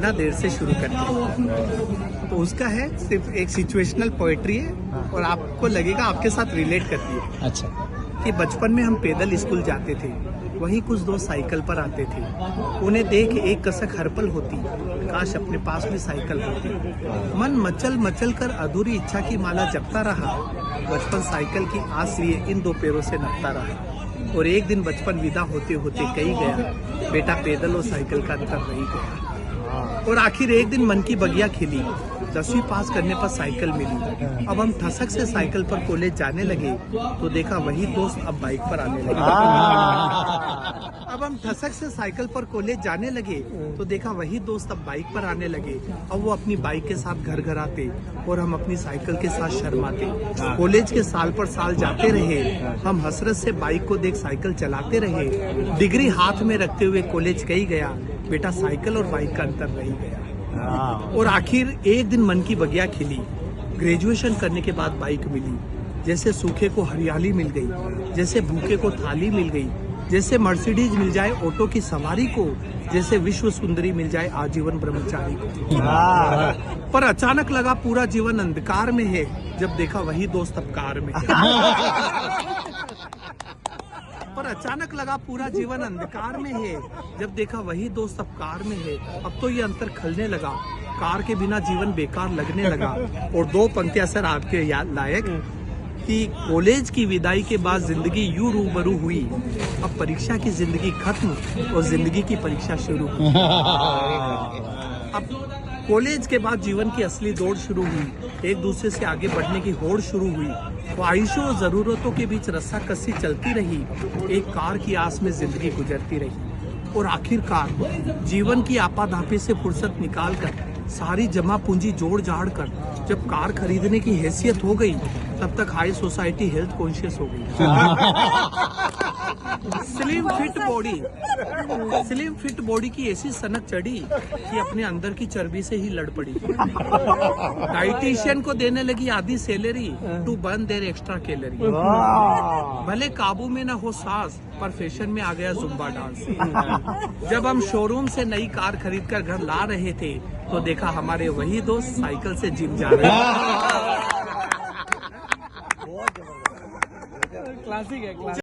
बिना देर से शुरू करते हैं। तो उसका है सिर्फ एक सिचुएशनल पोएट्री है और आपको लगेगा आपके साथ रिलेट करती है। अच्छा। कि बचपन में हम पैदल स्कूल जाते थे, वहीं कुछ दोस्त साइकिल पर आते थे। उन्हें देख एक कसक हर पल होती, काश अपने पास भी साइकिल होती। मन मचल मचल कर अधूरी इच्छा की माला जपता रहा। बचपन साइकिल की आस लिए इन दो पैरों से नपता रहा। और एक दिन बचपन विदा होते होते कही गया, बेटा पैदल और साइकिल का अंतर रही गया। और आखिर एक दिन मन की बगिया खिली, 10वीं पास करने पर साइकिल मिली। अब हम ठसक से साइकिल पर कॉलेज जाने लगे तो देखा वही दोस्त अब बाइक पर आने लगे। अब हम ठसक से साइकिल पर कॉलेज जाने लगे तो देखा वही दोस्त अब बाइक पर आने लगे। अब वो अपनी बाइक के साथ घर घर आते और हम अपनी साइकिल के साथ शर्माते। कॉलेज के साल पर साल जाते रहे, हम हसरत से बाइक को देख साइकिल चलाते रहे। डिग्री हाथ में रखते हुए कॉलेज कही गया, बेटा साइकिल और बाइक का अंतर रही गया। और आखिर एक दिन मन की बगिया खिली, ग्रेजुएशन करने के बाद बाइक मिली। जैसे सूखे को हरियाली मिल गई, जैसे भूखे को थाली मिल गई, जैसे मर्सिडीज मिल जाए ऑटो की सवारी को, जैसे विश्व सुंदरी मिल जाए आजीवन ब्रह्मचारी को। पर अचानक लगा पूरा जीवन अंधकार में है, जब देखा वही दोस्त अब कार में। पर अचानक लगा पूरा जीवन अंधकार में है, जब देखा वही दोस्त अब कार में है। अब तो ये अंतर खलने लगा, कार के बिना जीवन बेकार लगने लगा। और दो पंक्तियां सर आपके याद लायक कि कॉलेज की विदाई के बाद जिंदगी यूं रूबरू हुई, अब परीक्षा की जिंदगी खत्म और जिंदगी की परीक्षा शुरू। अब कॉलेज के बाद जीवन की असली दौड़ शुरू हुई, एक दूसरे से आगे बढ़ने की होड़ शुरू हुई। ख्वाहिशों और जरूरतों के बीच रस्साकसी चलती रही, एक कार की आस में जिंदगी गुजरती रही। और आखिरकार जीवन की आपाधापी से फुर्सत निकाल कर, सारी जमा पूंजी जोड़ जाड़ कर जब कार खरीदने की हैसियत हो गई, तब तक हाई सोसाइटी हेल्थ कॉन्शियस हो गई। स्लिम फिट बॉडी की ऐसी सनक चढ़ी कि अपने अंदर की चर्बी से ही लड़ पड़ी। डाइटिशियन को देने लगी आधी salary to burn their extra calorie. भले काबू में न हो सांस, पर फैशन में आ गया जुम्बा डांस। जब हम शोरूम से नई कार खरीद कर घर ला रहे थे तो देखा हमारे वही दोस्त साइकिल से जिम जा रहे थे। क्लासिक है।